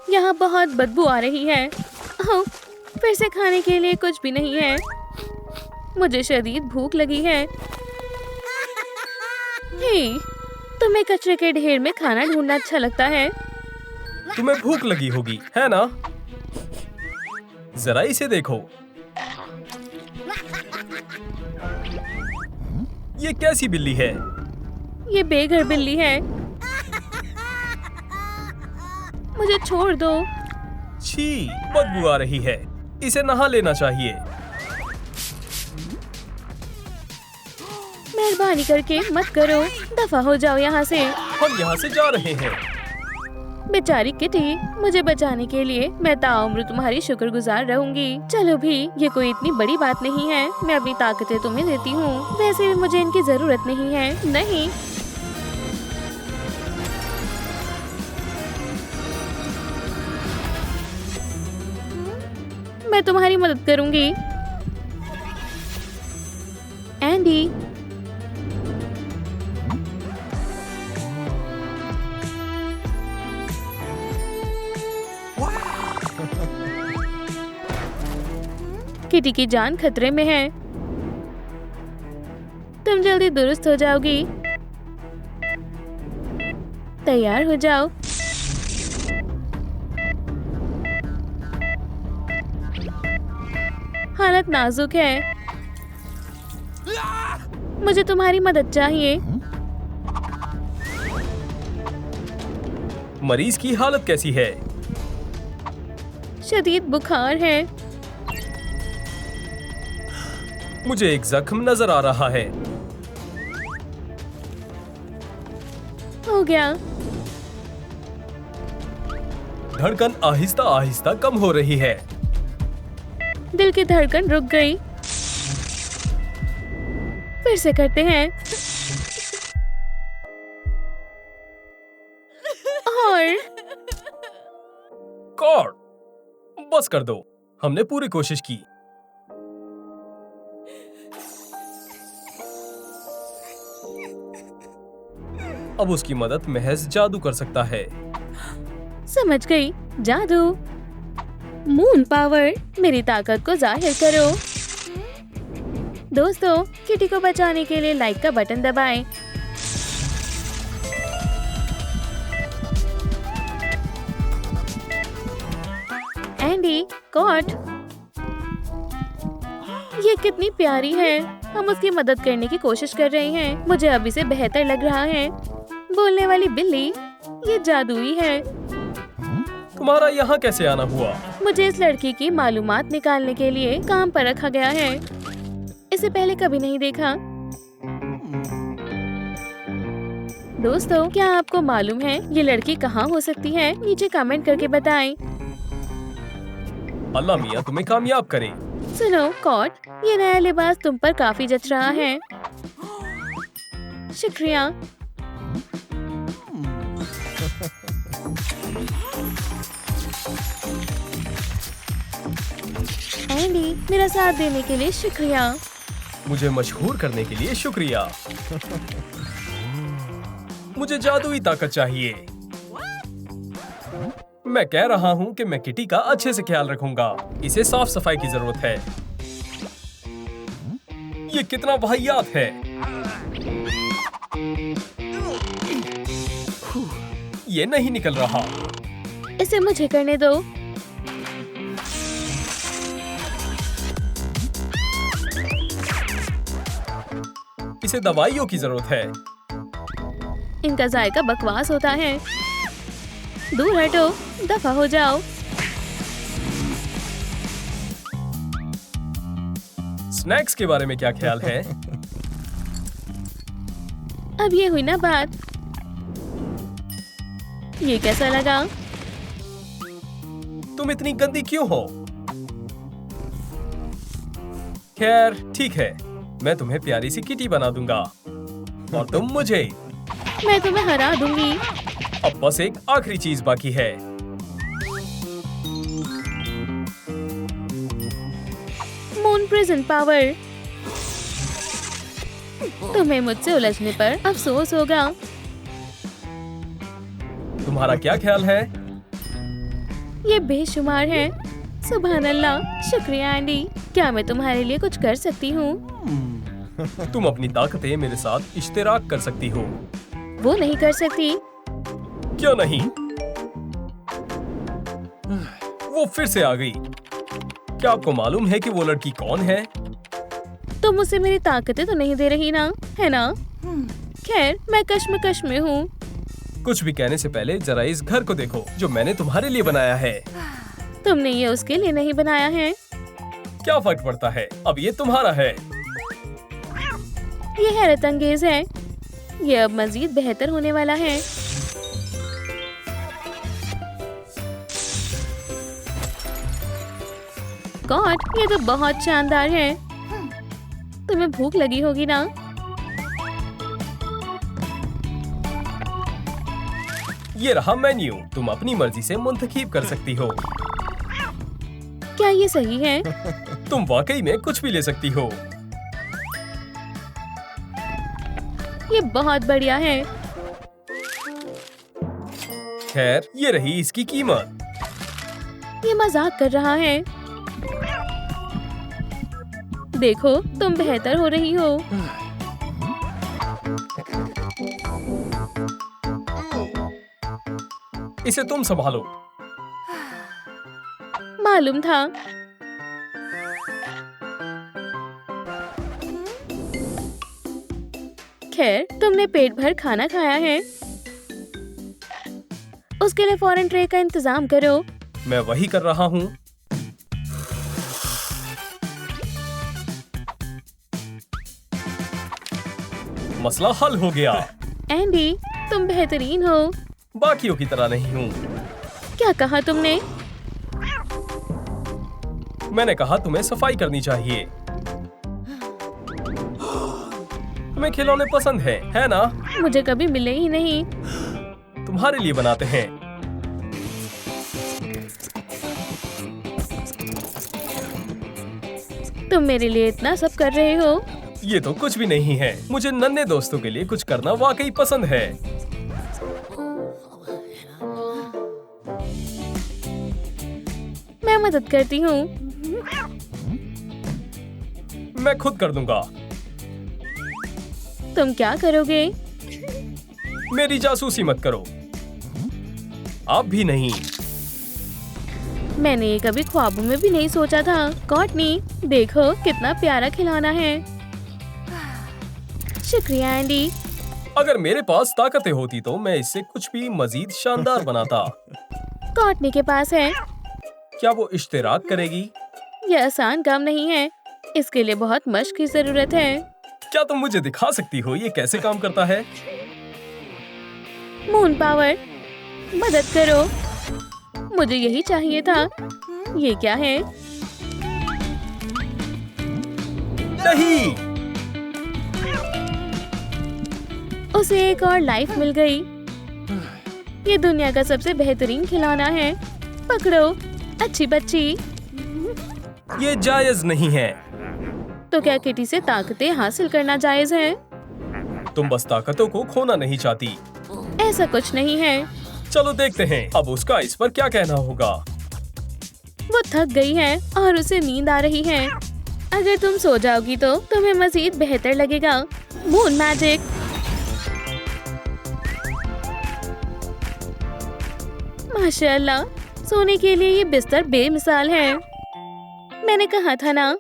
यहाँ बहुत बदबू आ रही है। ओह, फिर से खाने के लिए कुछ भी नहीं है। मुझे शदीद भूख लगी है। हे, तुम्हें कचरे के ढेर में खाना ढूंढना अच्छा लगता है? तुम्हें भूख लगी होगी, है ना? जरा इसे देखो। ये कैसी बिल्ली है? ये बेघर बिल्ली है। मुझे छोड़ दो। छी, बदबू आ रही है। इसे नहा लेना चाहिए। मेहरबानी करके मत करो, दफा हो जाओ यहाँ से। हम यहाँ से जा रहे हैं। बेचारी किटी, मुझे बचाने के लिए मैं ताउम्र तुम्हारी शुक्रगुजार रहूंगी। चलो भी, ये कोई इतनी बड़ी बात नहीं है। मैं अपनी ताकतें तुम्हें देती हूँ। वैसे भी मुझे इनकी जरूरत नहीं है। नहीं, मैं तुम्हारी मदद करूंगी। एंडी, किटी की जान खतरे में है। तुम जल्दी दुरुस्त हो जाओगी। तैयार हो जाओ। हालत नाजुक है। मुझे तुम्हारी मदद चाहिए। मरीज की हालत कैसी है? शदीद बुखार है। मुझे एक जख्म नजर आ रहा है। हो गया। धड़कन आहिस्ता आहिस्ता कम हो रही है। दिल की धड़कन रुक गई। फिर से करते हैं। और गॉड, बस कर दो। हमने पूरी कोशिश की। अब उसकी मदद महज जादू कर सकता है। समझ गई, जादू। मून पावर, मेरी ताकत को जाहिर करो। दोस्तों, किटी को बचाने के लिए लाइक का बटन दबाएं। एंडी, कॉट। ये कितनी प्यारी है। हम उसकी मदद करने की कोशिश कर रहे हैं। मुझे अभी से बेहतर लग रहा है। बोलने वाली बिल्ली, ये जादुई है। तुम्हारा यहाँ कैसे आना हुआ? मुझे इस लड़की की मालूमात निकालने के लिए काम पर रखा गया है। इसे पहले कभी नहीं देखा। दोस्तों, क्या आपको मालूम है ये लड़की कहाँ हो सकती है? नीचे कमेंट करके बताएं। अल्लाह मियाँ तुम्हें कामयाब करे। सुनो कॉट, ये नया लिबास तुम पर काफी जच रहा है। शुक्रिया। एंडी, मेरा साथ देने के लिए शुक्रिया। मुझे मशहूर करने के लिए शुक्रिया। मुझे जादुई ताकत चाहिए। मैं कह रहा हूँ कि मैं किटी का अच्छे से ख्याल रखूंगा। इसे साफ सफाई की जरूरत है। ये कितना वाहियात है। ये नहीं निकल रहा। इसे मुझे करने दो। इसे दवाइयों की जरूरत है। इनका जायका बकवास होता है। दूर हटो, दफा हो जाओ। स्नैक्स के बारे में क्या ख्याल है? अब ये हुई ना बात। ये कैसा लगा? तुम इतनी गंदी क्यों हो? खैर ठीक है, मैं तुम्हें प्यारी सी किटी बना दूंगा और तुम मुझे। मैं तुम्हें हरा दूंगी। अब बस एक आखिरी चीज बाकी है। Moon prison power. तुम्हें मुझसे उलझने पर अफसोस होगा। तुम्हारा क्या ख्याल है? ये बेशुमार है। सुभान अल्लाह, शुक्रिया एंडी। क्या मैं तुम्हारे लिए कुछ कर सकती हूँ? तुम अपनी ताकतें मेरे साथ इश्तिराक कर सकती हो। वो नहीं कर सकती। क्यों नहीं? वो फिर से आ गई। क्या आपको मालूम है कि वो लड़की कौन है? तुम मुझसे मेरी ताकतें तो नहीं दे रही ना, है ना? खैर, मैं कश्मकश में हूँ। कुछ भी कहने से पहले जरा इस घर को देखो जो मैंने तुम्हारे लिए बनाया है। तुमने ये उसके लिए नहीं बनाया है। क्या फर्क पड़ता है, अब ये तुम्हारा है। ये हैरत अंगेज है। ये अब मजीद बेहतर होने वाला है। गॉड, ये तो बहुत शानदार है। तुम्हें भूख लगी होगी ना? ये रहा मेन्यू, तुम अपनी मर्जी से मुंतखब कर सकती हो। क्या ये सही है? तुम वाकई में कुछ भी ले सकती हो। ये बहुत बढ़िया है। खैर, ये रही इसकी कीमत। ये मजाक कर रहा है। देखो, तुम बेहतर हो रही हो। इसे तुम संभालो। मालूम था। खैर, तुमने पेट भर खाना खाया है। उसके लिए फौरन ट्रे का इंतजाम करो। मैं वही कर रहा हूँ। मसला हल हो गया। एंडी, तुम बेहतरीन हो। बाकियों की तरह नहीं हूँ। क्या कहा तुमने? मैंने कहा तुम्हें सफाई करनी चाहिए। तुम्हें खिलौने पसंद है ना? मुझे कभी मिले ही नहीं। तुम्हारे लिए बनाते हैं। तुम मेरे लिए इतना सब कर रहे हो। ये तो कुछ भी नहीं है। मुझे नन्हे दोस्तों के लिए कुछ करना वाकई पसंद है। मैं मदद करती हूँ। मैं खुद कर दूंगा। तुम क्या करोगे? मेरी जासूसी मत करो। आप भी नहीं। मैंने ये कभी ख्वाबों में भी नहीं सोचा था। कॉटनी, देखो कितना प्यारा खिलौना है। शुक्रिया एंडी। अगर मेरे पास ताकतें होती तो मैं इससे कुछ भी मजीद शानदार बनाता। कॉटनी के पास है। क्या वो इश्तिराक करेगी? यह आसान काम नहीं है। इसके लिए बहुत मशक की जरूरत है। क्या तुम मुझे दिखा सकती हो ये कैसे काम करता है? मून पावर, मदद करो। मुझे यही चाहिए था। ये क्या है? नहीं। उसे एक और लाइफ मिल गई। ये दुनिया का सबसे बेहतरीन खिलौना है। पकड़ो, अच्छी बच्ची। ये जायज नहीं है। तो क्या किटी से ताकतें हासिल करना जायज है? तुम बस ताकतों को खोना नहीं चाहती। ऐसा कुछ नहीं है। चलो देखते हैं अब उसका इस पर क्या कहना होगा। वो थक गई है और उसे नींद आ रही है। अगर तुम सो जाओगी तो तुम्हें मजीद बेहतर लगेगा। Moon magic. माशाल्लाह, सोने के लिए ये बिस्तर बेमिसाल है। मैंने कहा था ना।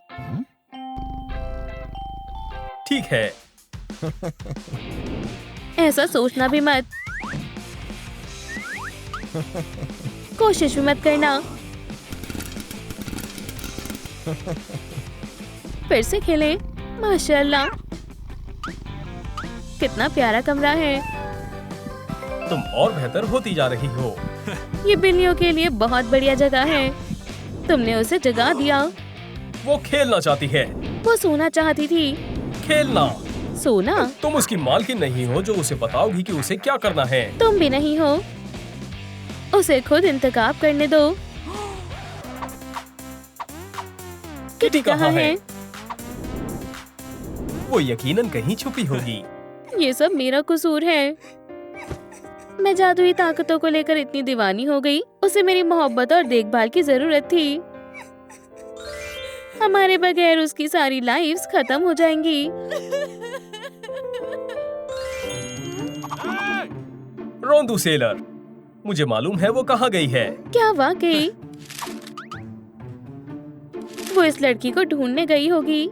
ठीक है। ऐसा सोचना भी मत। कोशिश भी मत करना। फिर से खेलें। माशाल्लाह, कितना प्यारा कमरा है। तुम और बेहतर होती जा रही हो। ये बिल्लियों के लिए बहुत बढ़िया जगह है। तुमने उसे जगा दिया। वो खेलना चाहती है। वो सोना चाहती थी। खेलना। सोना? तुम उसकी मालकिन नहीं हो जो उसे बताओगी कि उसे क्या करना है। तुम भी नहीं हो। उसे खुद इंतखाब करने दो। किटी कहाँ है? है? वो यकीनन कहीं छुपी होगी। ये सब मेरा कसूर है। मैं जादुई ताकतों को लेकर इतनी दीवानी हो गई। उसे मेरी मोहब्बत और देखभाल की जरूरत थी। हमारे बगैर उसकी सारी लाइफ्स खत्म हो जाएंगी। रोंदू सेलर, मुझे मालूम है वो कहाँ गई है। क्या वाकई? वो इस लड़की को ढूंढने गई होगी।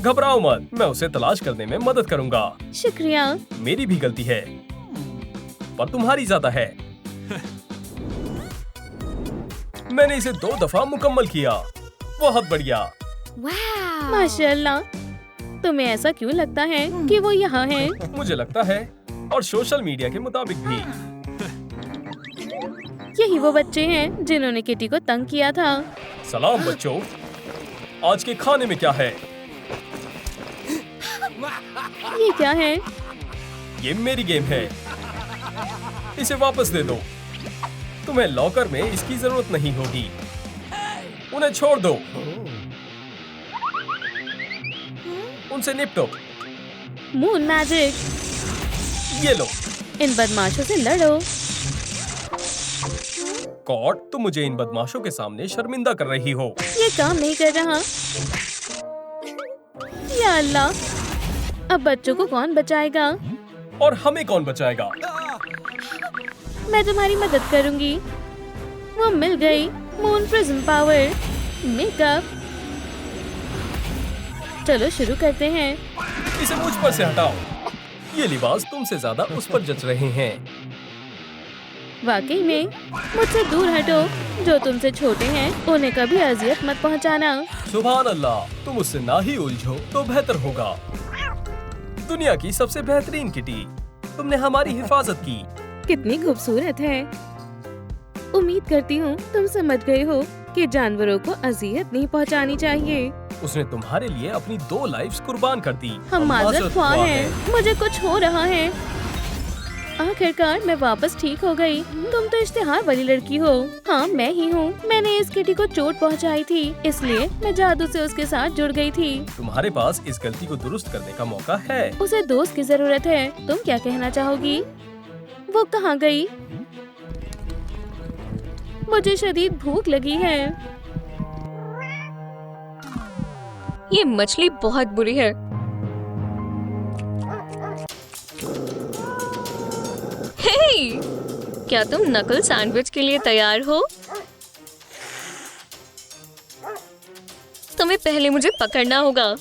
घबराओ मत, मैं उसे तलाश करने में मदद करूंगा। शुक्रिया। मेरी भी गलती है, पर तुम्हारी ज्यादा है। मैंने इसे 2 दफा मुकम्मल किया। बहुत बढ़िया। माशाल्लाह। तुम्हें ऐसा क्यों लगता है कि वो यहाँ है? मुझे लगता है, और सोशल मीडिया के मुताबिक भी। यही वो बच्चे हैं जिन्होंने किटी को तंग किया था। सलाम बच्चों, आज के खाने में क्या है? ये क्या है? ये मेरी गेम है, इसे वापस दे दो। तुम्हें लॉकर में इसकी जरूरत नहीं होगी। उन्हें छोड़ दो, उनसे निपटो। Moon magic. ये लो। इन बदमाशों से लड़ो। कॉड, तुम मुझे इन बदमाशों के सामने शर्मिंदा कर रही हो। ये काम नहीं कर रहा। या अल्लाह, अब बच्चों को कौन बचाएगा? और हमें कौन बचाएगा? मैं तुम्हारी मदद करूंगी। वो मिल गई। Moon prism power. मेकअप। चलो शुरू करते हैं। इसे मुझ पर से हटाओ। ये लिबास तुमसे ज्यादा उस पर जच रहे हैं। वाकई में। मुझसे दूर हटो। जो तुमसे छोटे हैं उन्हें कभी अजियत मत पहुंचाना। सुभान अल्लाह, तुम उससे ना ही उलझो तो बेहतर होगा। दुनिया की सबसे बेहतरीन किटी, तुमने हमारी हिफाजत की। कितनी खूबसूरत है। उम्मीद करती हूँ तुम समझ गए हो कि जानवरों को अजियत नहीं पहुंचानी चाहिए। उसने तुम्हारे लिए अपनी 2 लाइफ्स कुर्बान कर दी। हम माजरत माजरत ख्वाह ख्वाह हैं। मुझे कुछ हो रहा है। आखिरकार मैं वापस ठीक हो गई। तुम तो इश्तिहार वाली लड़की हो। हाँ, मैं ही हूँ। मैंने इस किटी को चोट पहुँचाई थी, इसलिए मैं जादू से उसके साथ जुड़ गई थी। तुम्हारे पास इस गलती को दुरुस्त करने का मौका है। उसे दोस्त की जरूरत है। तुम क्या कहना चाहोगी? वो कहाँ गई? मुझे शदीद भूख लगी है। ये मछली बहुत बुरी है। हे! क्या तुम नकल सैंडविच के लिए तैयार हो? तुम्हें पहले मुझे पकड़ना होगा।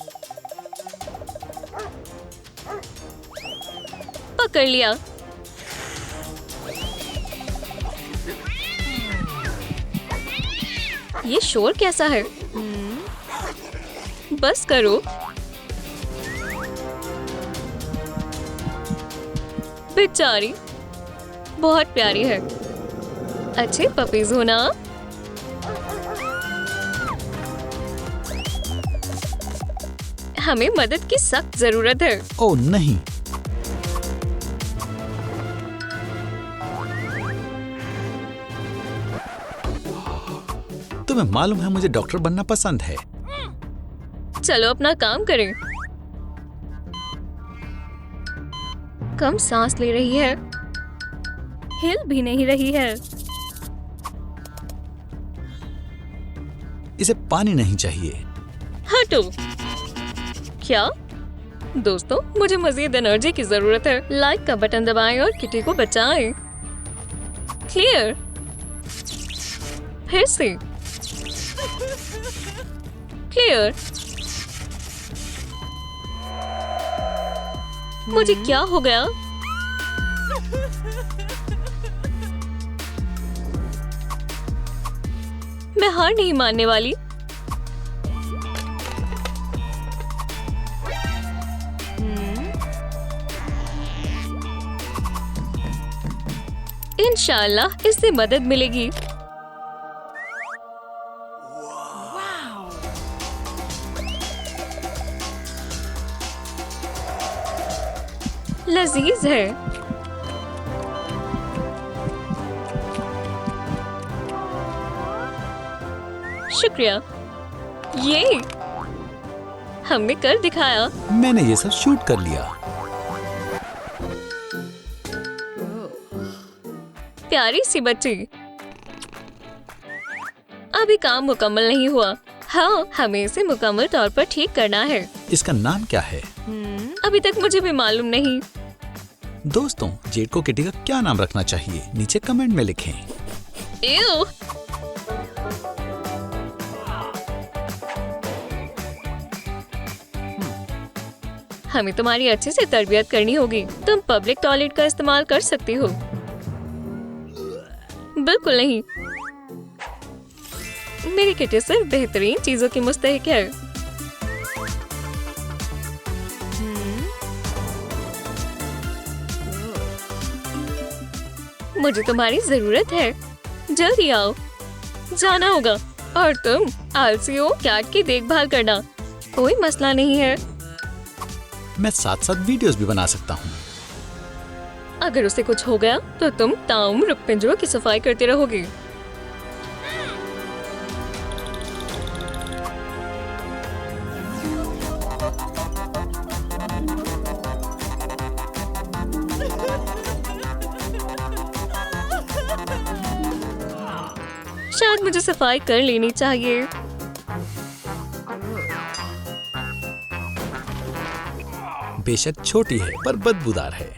पकड़ लिया। ये शोर कैसा है? बस करो। बेचारी बहुत प्यारी है। अच्छे पपीज हो ना? हमें मदद की सख्त जरूरत है। ओह नहीं, तुम्हें मालूम है मुझे डॉक्टर बनना पसंद है। चलो अपना काम करें। कम सांस ले रही है, हिल भी नहीं रही है। इसे पानी नहीं चाहिए। हटो। क्या दोस्तों, मुझे मजीद एनर्जी की जरूरत है। लाइक का बटन दबाएं और किटी को बचाएं। क्लियर। फिर से क्लियर। मुझे क्या हो गया? मैं हार नहीं मानने वाली। इंशाल्लाह इससे मदद मिलेगी। लजीज है। शुक्रिया। ये हमने कर दिखाया। मैंने ये सब शूट कर लिया। प्यारी सी बच्ची। अभी काम मुकम्मल नहीं हुआ। हाँ, हमें इसे मुकम्मल तौर पर ठीक करना है। इसका नाम क्या है? अभी तक मुझे भी मालूम नहीं। दोस्तों, जेड को किटी का क्या नाम रखना चाहिए, नीचे कमेंट में लिखें। एव। हमें तुम्हारी अच्छे से तरबियत करनी होगी। तुम पब्लिक टॉयलेट का इस्तेमाल कर सकती हो। बिल्कुल नहीं। मेरी किटी सिर्फ बेहतरीन चीजों की मुस्तहिक है। मुझे तुम्हारी जरूरत है। जल्दी आओ, जाना होगा। और तुम आलसी हो, कैट की देखभाल करना। कोई मसला नहीं है। मैं साथ साथ वीडियोस भी बना सकता हूँ। अगर उसे कुछ हो गया तो तुम ताउम्र पिंजरों की सफाई करते रहोगे। शायद मुझे सफाई कर लेनी चाहिए। बेशक छोटी है पर बदबूदार है।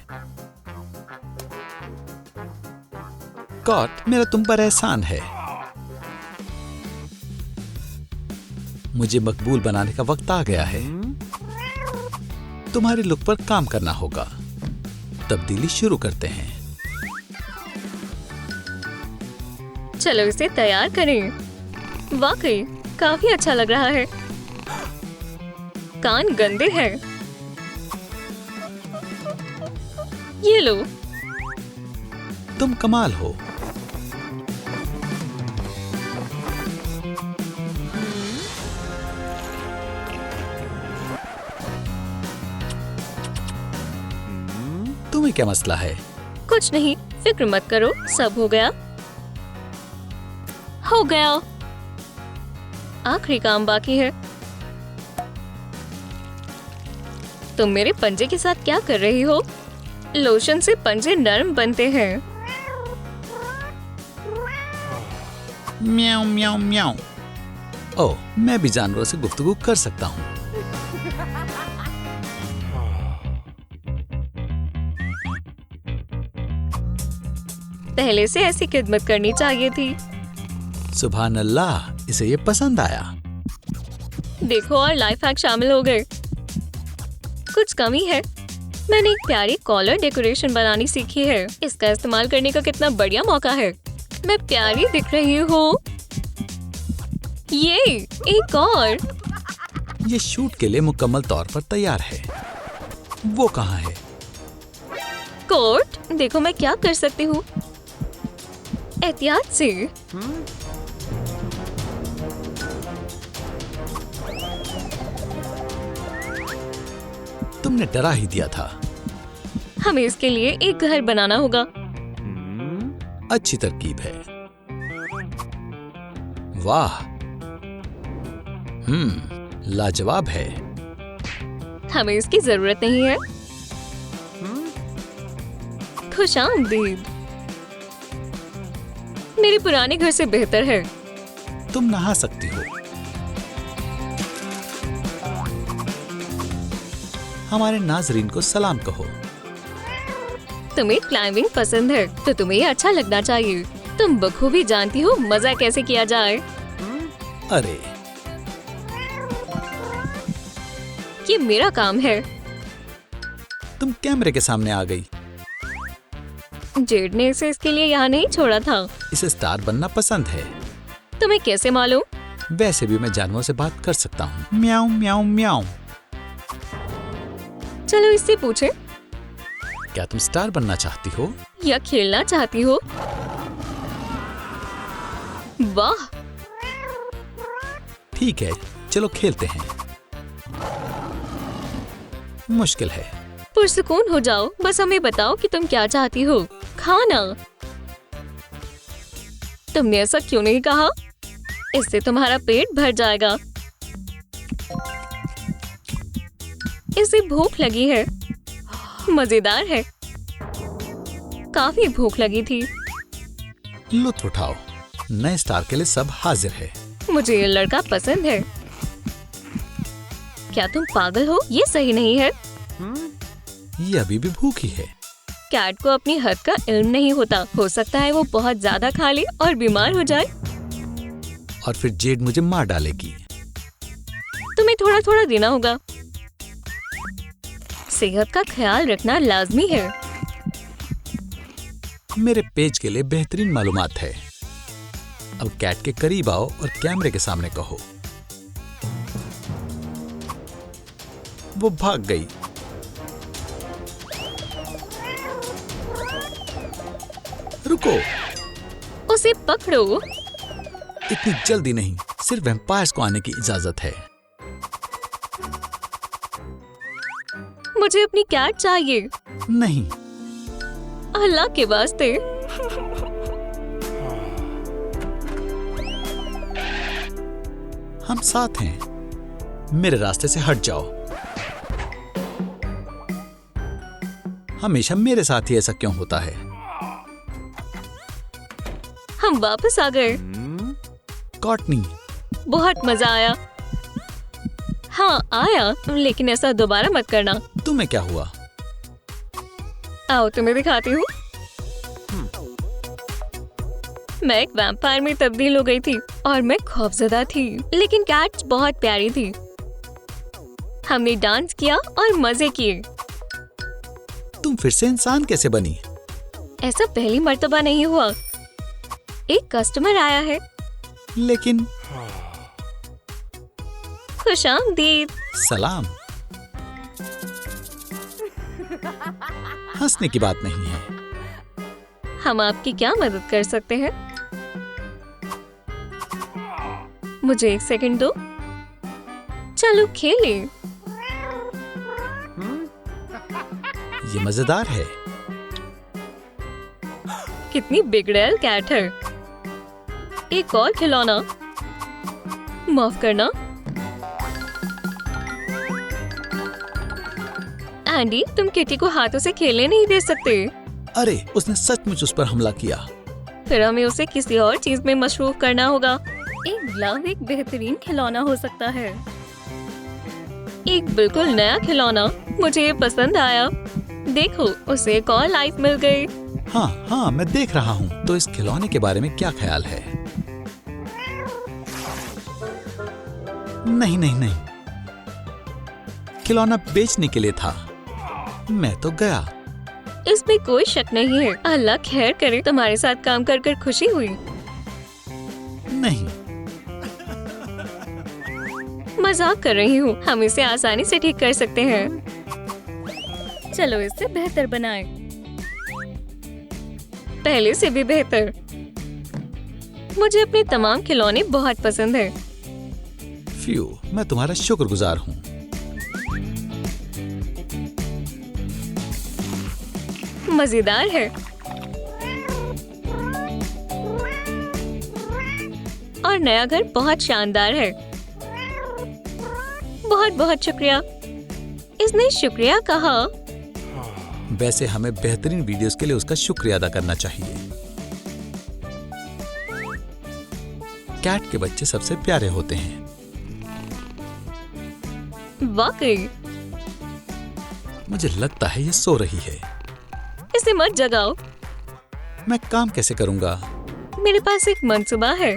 कॉट, मेरा तुम पर एहसान है। मुझे मकबूल बनाने का वक्त आ गया है। तुम्हारे लुक पर काम करना होगा। तब्दीली शुरू करते हैं। चलो इसे तैयार करें। वाकई काफी अच्छा लग रहा है। कान गंदे हैं। ये लो। तुम कमाल हो। तुम्हें क्या मसला है? कुछ नहीं, फिक्र मत करो, सब हो गया। हो गया। आखिरी काम बाकी है। तुम मेरे पंजे के साथ क्या कर रही हो? लोशन से पंजे नरम बनते हैं। म्याऊ म्याऊ म्याऊ। ओह, मैं भी जानवरों से गुफ्तगू कर सकता हूँ। पहले से ऐसी खिदमत करनी चाहिए थी। सुभान अल्लाह, इसे ये पसंद आया। देखो, और लाइफ हैक शामिल हो गए। कुछ कमी है। मैंने एक प्यारी कॉलर डेकोरेशन बनानी सीखी है। इसका इस्तेमाल करने का कितना बढ़िया मौका है। मैं प्यारी दिख रही हूँ। ये एक और। ये शूट के लिए मुकम्मल तौर पर तैयार है। वो कहाँ है? कोट, देखो मैं क्या कर सकती हूँ। एहतियात से। तुमने डरा ही दिया था। हमें इसके लिए एक घर बनाना होगा। अच्छी तरकीब है। वाह, लाजवाब है। हमें इसकी जरूरत नहीं है। खुशामदीद। मेरे पुराने घर से बेहतर है। तुम नहा सकती हो। हमारे नाजरीन को सलाम कहो। तुम्हें क्लाइंबिंग पसंद है तो तुम्हें ये अच्छा लगना चाहिए। तुम बखूबी जानती हो मजा कैसे किया जाए। अरे, ये मेरा काम है। तुम कैमरे के सामने आ गई। जेड ने इसे इसके लिए यहाँ नहीं छोड़ा था। इसे स्टार बनना पसंद है। तुम्हें कैसे मालूम? वैसे भी मैं जानवरों से बात कर सकता हूँ। म्याऊ म्याऊ म्याऊ। चलो इससे पूछे, क्या तुम स्टार बनना चाहती हो? या खेलना चाहती हो? वाह, ठीक है, चलो खेलते हैं। मुश्किल है। पुरसुकून हो जाओ। बस हमें बताओ कि तुम क्या चाहती हो। खाना। तुमने ऐसा क्यों नहीं कहा? इससे तुम्हारा पेट भर जाएगा। इसे भूख लगी है। मजेदार है। काफी भूख लगी थी। लुत्फ उठाओ, नए स्टार के लिए सब हाजिर है। मुझे ये लड़का पसंद है। क्या तुम पागल हो? ये सही नहीं है। ये अभी भी भूखी है। कैट को अपनी हद का इल्म नहीं होता। हो सकता है वो बहुत ज्यादा खा ले और बीमार हो जाए। और फिर जेड मुझे मार डालेगी। तुम्हें थोड़ा थोड़ा देना होगा। सेहत का ख्याल रखना लाजमी है। मेरे पेज के लिए बेहतरीन मालूमात है। अब कैट के करीब आओ और कैमरे के सामने कहो। वो भाग गई। रुको, उसे पकड़ो। इतनी जल्दी नहीं, सिर्फ वैम्पायर्स को आने की इजाजत है। मुझे अपनी कैट चाहिए। नहीं, अल्लाह के वास्ते। हम साथ हैं। मेरे रास्ते से हट जाओ। हमेशा मेरे साथ ही ऐसा क्यों होता है? हम वापस आ गए। कॉटनी, बहुत मजा आया। हाँ आया, लेकिन ऐसा दोबारा मत करना। तुम्हें क्या हुआ? आओ तुम्हें दिखाती हूँ। मैं एक वैम्पायर में तब्दील हो गई थी और मैं खौफजदा थी, लेकिन कैट बहुत प्यारी थी। हमने डांस किया और मजे किए। तुम फिर से इंसान कैसे बनी? ऐसा पहली मर्तबा नहीं हुआ। एक कस्टमर आया है। लेकिन खुशामदीद। सलाम। हंसने की बात नहीं है। हम आपकी क्या मदद कर सकते हैं? मुझे 1 सेकंड दो। चलो खेलें। ये मजेदार है। कितनी बिगड़ैल कैट है। एक और खिलौना। माफ करना। एंडी, तुम किटी को हाथों से खेलने नहीं दे सकते। अरे, उसने सचमुच उस पर हमला किया। फिर हमें उसे किसी और चीज में मशरूफ करना होगा। एक ग्लव एक बेहतरीन खिलौना हो सकता है। एक बिल्कुल नया खिलौना। मुझे ये पसंद आया। देखो, उसे एक और लाइफ मिल गई। हाँ, मैं देख रहा हूँ। तो इस खिलौने के बारे में क्या ख्याल है? नहीं। खिलौना बेचने के लिए था। मैं तो गया। इसमें कोई शक नहीं है। अल्लाह खैर करे। तुम्हारे साथ काम कर कर खुशी हुई। नहीं, मजाक कर रही हूँ। हम इसे आसानी से ठीक कर सकते हैं। चलो इससे बेहतर बनाएं। पहले से भी बेहतर। मुझे अपने तमाम खिलौने बहुत पसंद है। फ्यू, मैं तुम्हारा शुक्रगुजार हूँ। मजेदार है। और नया घर बहुत शानदार है। बहुत बहुत शुक्रिया। इसने शुक्रिया कहा। वैसे हमें बेहतरीन वीडियोस के लिए उसका शुक्रिया अदा करना चाहिए। कैट के बच्चे सबसे प्यारे होते हैं। वाकई। मुझे लगता है ये सो रही है। इसे मत जगाओ। मैं काम कैसे करूंगा? मेरे पास एक मंसूबा है।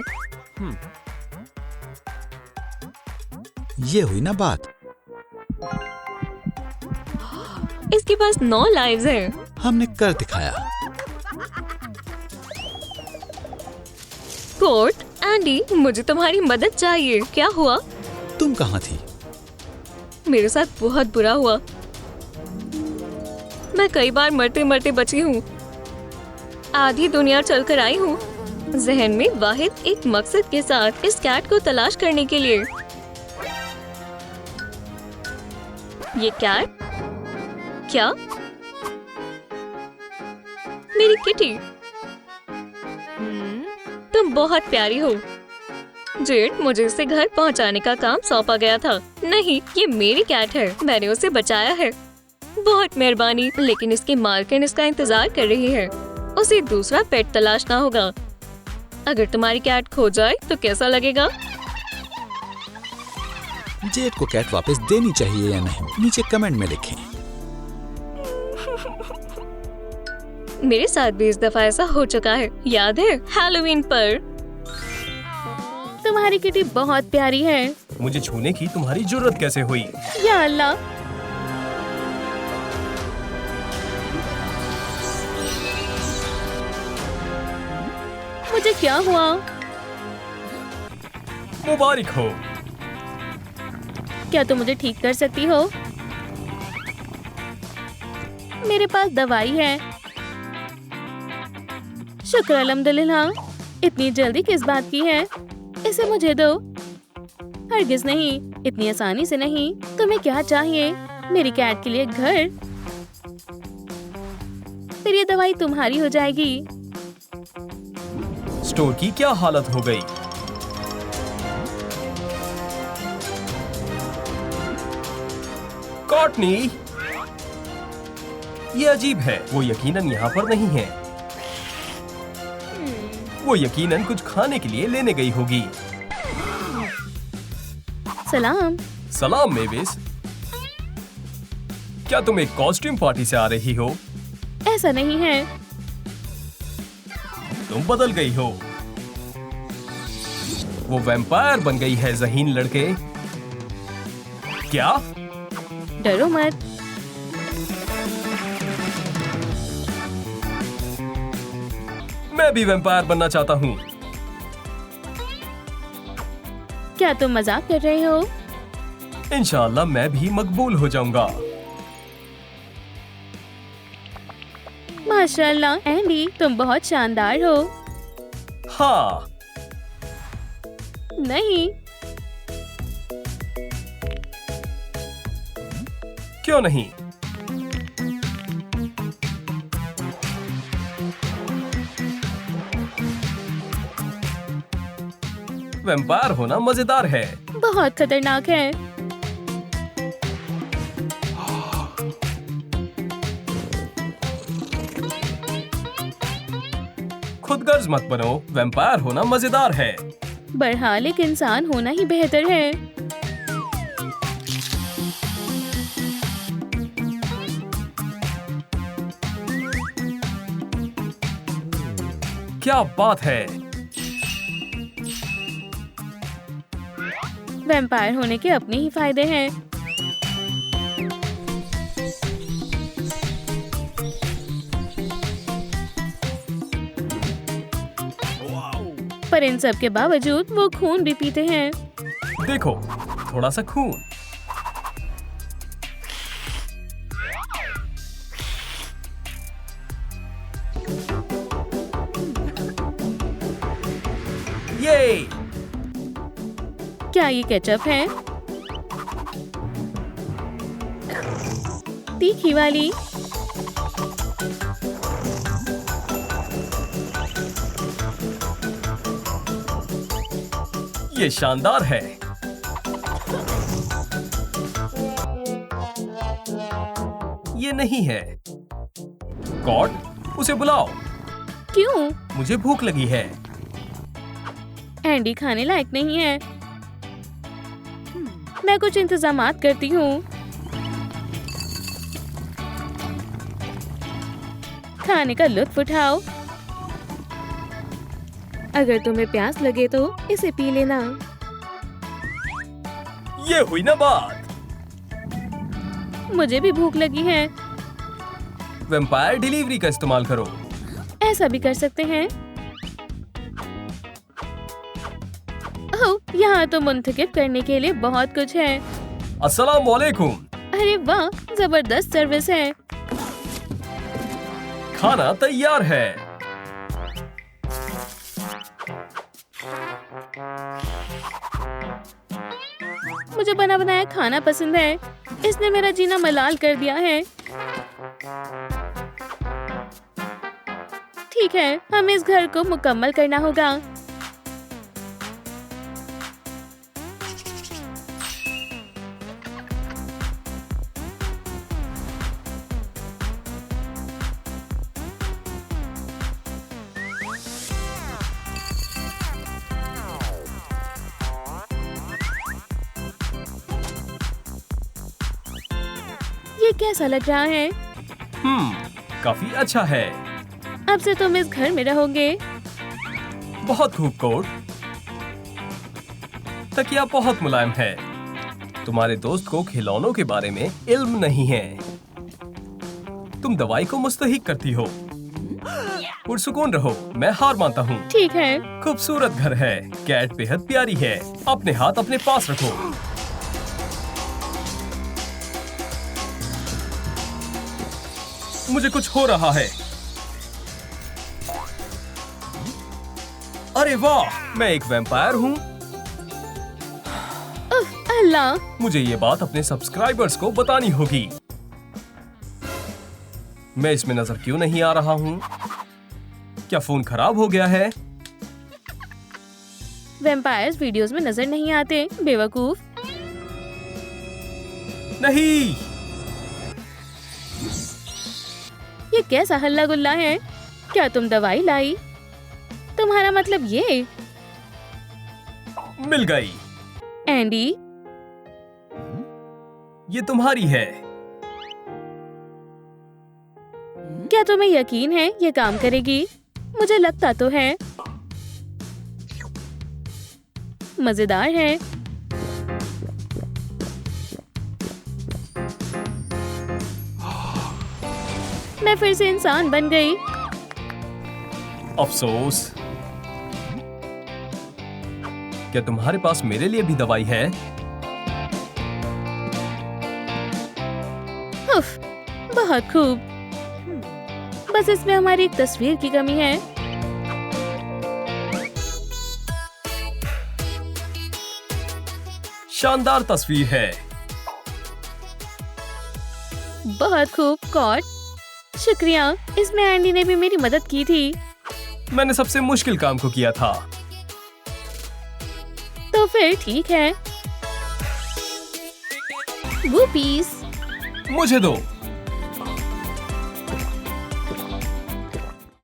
ये हुई ना बात। इसके पास 9 लाइव्स हैं। हमने कर दिखाया। कोर्ट, एंडी, मुझे तुम्हारी मदद चाहिए। क्या हुआ? तुम कहाँ थी? मेरे साथ बहुत बुरा हुआ। मैं कई बार मरते मरते बची हूँ। आधी दुनिया चलकर आई हूँ, जहन में वाहिद एक मकसद के साथ, इस कैट को तलाश करने के लिए। ये कैट? क्या? मेरी किटी। तुम बहुत प्यारी हो। जेड, मुझे इसे घर पहुंचाने का काम सौंपा गया था। नहीं, ये मेरी कैट है। मैंने उसे बचाया है। बहुत मेहरबानी। लेकिन इसकी मालकिन इसका इंतजार कर रही है। उसे दूसरा पेट तलाशना होगा। अगर तुम्हारी कैट खो जाए तो कैसा लगेगा? जेड को कैट वापस देनी चाहिए या नहीं, नीचे कमेंट में लिखें। मेरे साथ भी इस दफा ऐसा हो चुका है, याद है हैलोवीन पर। तुम्हारी किटी बहुत प्यारी है। मुझे छूने की तुम्हारी जरूरत कैसे हुई? या अल्लाह, मुझे क्या हुआ? मुबारक हो। क्या तुम मुझे ठीक कर सकती हो? मेरे पास दवाई है। शुक्र अल्हम्दुलिल्लाह। इतनी जल्दी किस बात की है? इसे मुझे दो। हरगिज नहीं, इतनी आसानी से नहीं। तुम्हें क्या चाहिए? मेरी कैट के लिए घर। फिर ये दवाई तुम्हारी हो जाएगी। स्टोर की क्या हालत हो गई? कॉटनी, ये अजीब है। वो यकीनन यहाँ पर नहीं है। वो यकीनन कुछ खाने के लिए लेने गई होगी। सलाम। सलाम मेविस। क्या तुम एक कॉस्ट्यूम पार्टी से आ रही हो? ऐसा नहीं है। तुम बदल गई हो। वो वैम्पायर बन गई है ज़हीन लड़के। क्या? डरो मत। मैं भी वैम्पायर बनना चाहता हूँ। क्या तुम मजाक कर रहे हो? इंशाअल्लाह मैं भी मकबूल हो जाऊंगा। माशाअल्लाह एंडी, तुम बहुत शानदार हो। हाँ। नहीं, क्यों नहीं? वैम्पायर होना मजेदार है। बहुत खतरनाक है। खुदगर्ज मत बनो। वैम्पायर होना मजेदार है। बहरहाल एक इंसान होना ही बेहतर है। क्या बात है। वैम्पायर होने के अपने ही फायदे हैं। पर इन सब के बावजूद वो खून भी पीते हैं। देखो, थोड़ा सा खून। ये क्या ये केचप है? तीखी वाली। ये शानदार है। ये नहीं है। गॉड, उसे बुलाओ। क्यों? मुझे भूख लगी है। एंडी खाने लायक नहीं है। मैं कुछ इंतजामात करती हूँ। खाने का लुत्फ उठाओ। अगर तुम्हें प्यास लगे तो इसे पी लेना। ये हुई ना बात। मुझे भी भूख लगी है। वैम्पायर डिलीवरी का इस्तेमाल करो। ऐसा भी कर सकते हैं। ओह, यहाँ तो मुंतखब करने के लिए बहुत कुछ है। अस्सलाम वालेकुम। अरे वाह, जबरदस्त सर्विस है। खाना तैयार है। मुझे बना बनाया खाना पसंद है। इसने मेरा जीना मलाल कर दिया है। ठीक है, हमें इस घर को मुकम्मल करना होगा। ये कैसा लग रहा है? काफी अच्छा है। अब से तुम इस घर में रहोगे। बहुत खूब कोट। तकिया बहुत मुलायम है। तुम्हारे दोस्त को खिलौनों के बारे में इल्म नहीं है। तुम दवाई को मुस्तहिक करती हो। पुरसुकून रहो, मैं हार मानता हूँ। ठीक है। खूबसूरत घर है। कैट बेहद प्यारी है। अपने हाथ अपने पास रखो। मुझे कुछ हो रहा है। अरे वाह, मैं एक वैम्पायर हूँ। अल्लाह, मुझे ये बात अपने सब्सक्राइबर्स को बतानी होगी। मैं इसमें नजर क्यों नहीं आ रहा हूँ? क्या फोन खराब हो गया है? वैम्पायर्स वीडियोस में नजर नहीं आते, बेवकूफ। नहीं। ये कैसा हल्ला गुल्ला है? क्या तुम दवाई लाई? तुम्हारा मतलब ये? मिल गई। एंडी, ये तुम्हारी है। क्या तुम्हें यकीन है ये काम करेगी? मुझे लगता तो है। मजेदार है। मैं फिर से इंसान बन गई। अफसोस। क्या तुम्हारे पास मेरे लिए भी दवाई है? उफ, बहुत खूब। बस इसमें हमारी एक तस्वीर की कमी है। शानदार तस्वीर है। बहुत खूब कॉट, शुक्रिया। इसमें एंडी ने भी मेरी मदद की थी। मैंने सबसे मुश्किल काम को किया था। तो फिर ठीक है। वो पीस मुझे दो।